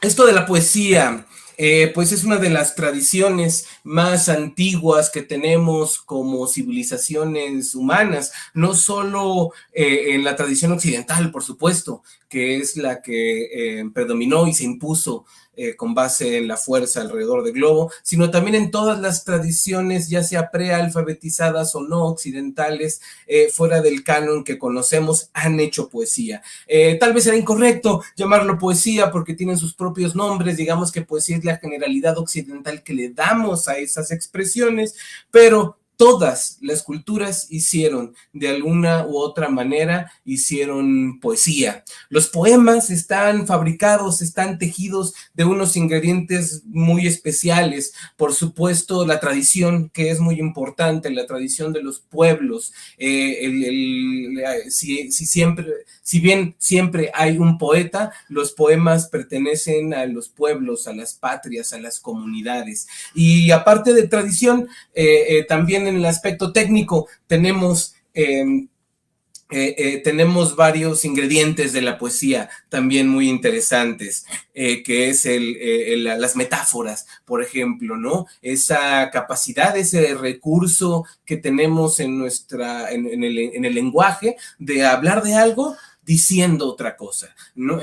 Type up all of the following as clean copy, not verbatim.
Esto de la poesía, pues es una de las tradiciones más antiguas que tenemos como civilizaciones humanas, no solo en la tradición occidental, por supuesto, que es la que predominó y se impuso con base en la fuerza alrededor del globo, sino también en todas las tradiciones, ya sea prealfabetizadas o no occidentales, fuera del canon que conocemos, han hecho poesía. Tal vez era incorrecto llamarlo poesía porque tienen sus propios nombres, digamos que poesía es la generalidad occidental que le damos a esas expresiones, pero todas las culturas hicieron de alguna u otra manera, hicieron poesía. Los poemas están fabricados, están tejidos de unos ingredientes muy especiales. Por supuesto, la tradición, que es muy importante, la tradición de los pueblos. Si bien siempre hay un poeta, los poemas pertenecen a los pueblos, a las patrias, a las comunidades. Y aparte de tradición, también en el aspecto técnico tenemos varios ingredientes de la poesía también muy interesantes, que es las metáforas, por ejemplo, ¿no? Esa capacidad, ese recurso que tenemos en el lenguaje de hablar de algo diciendo otra cosa, no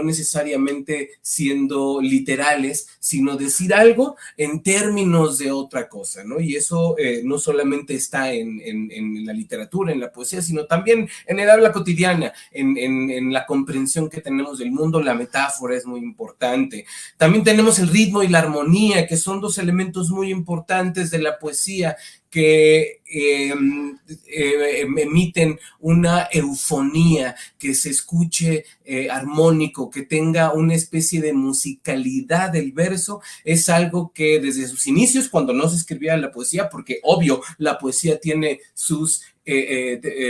necesariamente siendo literales, sino decir algo en términos de otra cosa, ¿no? Y eso no solamente está en la literatura, en la poesía, sino también en el habla cotidiana, en la comprensión que tenemos del mundo. La metáfora es muy importante. También tenemos el ritmo y la armonía, que son dos elementos muy importantes de la poesía, que emiten una eufonía, que se escuche armónico, que tenga una especie de musicalidad del verso. Es algo que desde sus inicios, cuando no se escribía la poesía, porque obvio la poesía tiene sus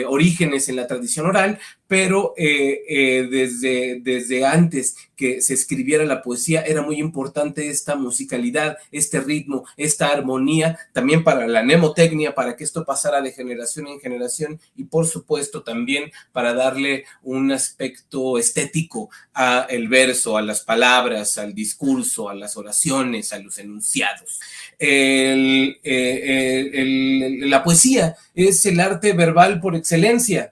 orígenes en la tradición oral, pero desde antes que se escribiera la poesía era muy importante esta musicalidad, este ritmo, esta armonía, también para la mnemotecnia, para que esto pasara de generación en generación, y por supuesto también para darle un aspecto estético a el verso, a las palabras, al discurso, a las oraciones, a los enunciados. La poesía es el arte verbal por excelencia.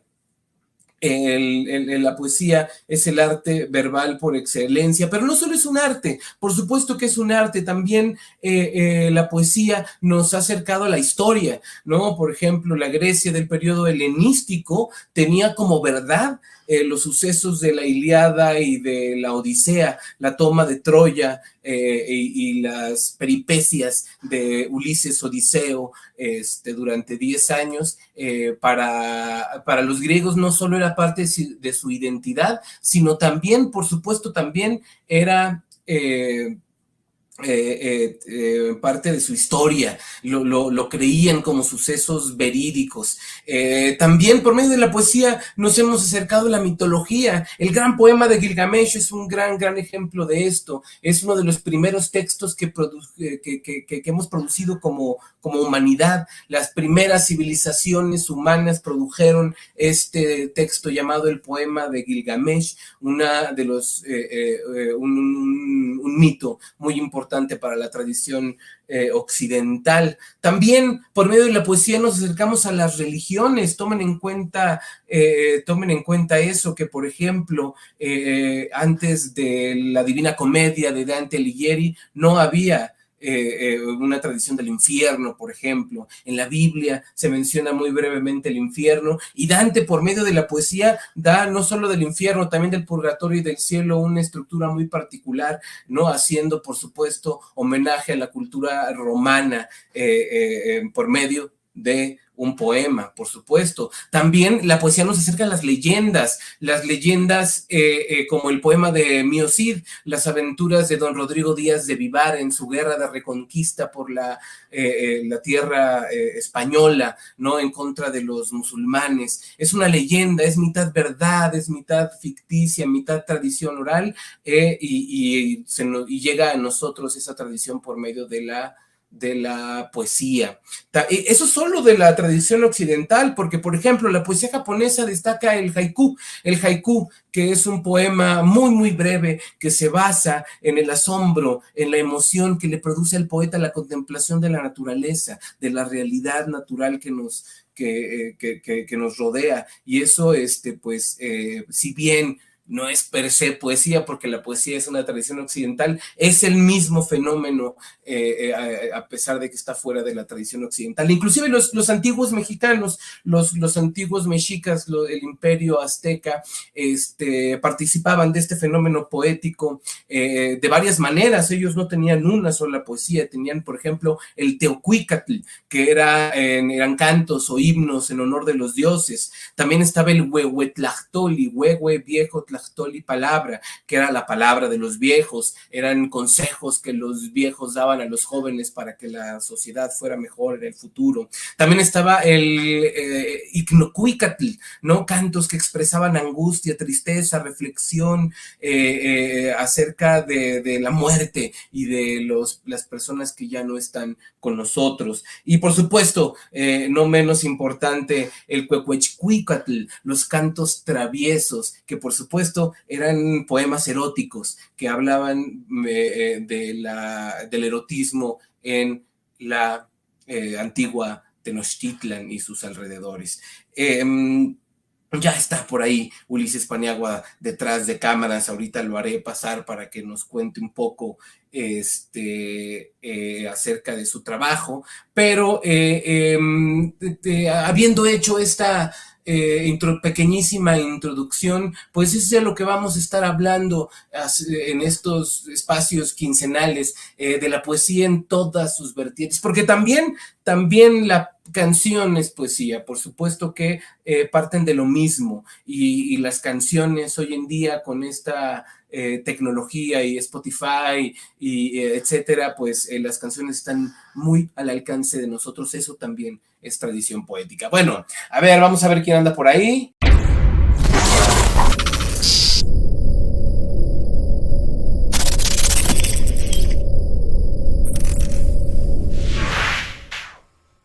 La poesía es el arte verbal por excelencia, pero no solo es un arte, por supuesto que es un arte, también la poesía nos ha acercado a la historia, ¿no? Por ejemplo, la Grecia del periodo helenístico tenía como verdad los sucesos de la Ilíada y de la Odisea, la toma de Troya y las peripecias de Ulises Odiseo durante 10 años. Para los griegos no solo era parte de su identidad, sino también, por supuesto, también era parte de su historia, lo creían como sucesos verídicos. También por medio de la poesía nos hemos acercado a la mitología. El gran poema de Gilgamesh es un gran ejemplo de esto. Es uno de los primeros textos que hemos producido como humanidad. Las primeras civilizaciones humanas produjeron este texto llamado el poema de Gilgamesh, un mito muy importante para la tradición occidental. También por medio de la poesía nos acercamos a las religiones. Tomen en cuenta eso, que por ejemplo antes de la Divina Comedia de Dante Alighieri no había una tradición del infierno, por ejemplo. En la Biblia se menciona muy brevemente el infierno, y Dante, por medio de la poesía, da no solo del infierno, también del purgatorio y del cielo una estructura muy particular, ¿no? Haciendo, por supuesto, homenaje a la cultura romana por medio de un poema, por supuesto. También la poesía nos acerca a las leyendas como el poema de Mío Cid, las aventuras de don Rodrigo Díaz de Vivar en su guerra de reconquista por la tierra española, ¿no? En contra de los musulmanes. Es una leyenda, es mitad verdad, es mitad ficticia, mitad tradición oral, y llega a nosotros esa tradición por medio de de la poesía. Eso solo de la tradición occidental, porque por ejemplo la poesía japonesa destaca el haiku, que es un poema muy breve que se basa en el asombro, en la emoción que le produce al poeta la contemplación de la naturaleza, de la realidad natural que nos rodea. Y eso, pues, si bien no es per se poesía, porque la poesía es una tradición occidental, es el mismo fenómeno, a pesar de que está fuera de la tradición occidental. Inclusive los antiguos mexicanos, los antiguos mexicas, el imperio azteca, participaban de este fenómeno poético de varias maneras. Ellos no tenían una sola poesía, tenían, por ejemplo, el teocuicatl, que eran cantos o himnos en honor de los dioses. También estaba el huehuetlachtoli, huehue, viejo, tlachtoli, palabra, que era la palabra de los viejos, eran consejos que los viejos daban a los jóvenes para que la sociedad fuera mejor en el futuro. También estaba el icnocuicatl, ¿no? Cantos que expresaban angustia, tristeza, reflexión acerca de la muerte y de las personas que ya no están con nosotros. Y por supuesto, no menos importante, el cuecuechcuicatl, los cantos traviesos, que por supuesto eran poemas eróticos que hablaban del erotismo en la antigua Tenochtitlan y sus alrededores. Ya está por ahí Ulises Paniagua detrás de cámaras, ahorita lo haré pasar para que nos cuente un poco acerca de su trabajo, pero habiendo hecho esta pequeñísima introducción, pues es de lo que vamos a estar hablando en estos espacios quincenales, de la poesía en todas sus vertientes, porque también la canción es poesía, por supuesto que parten de lo mismo, y las canciones hoy en día con esta tecnología y Spotify y etcétera, pues las canciones están muy al alcance de nosotros. Eso también es tradición poética. Bueno, a ver, vamos a ver quién anda por ahí.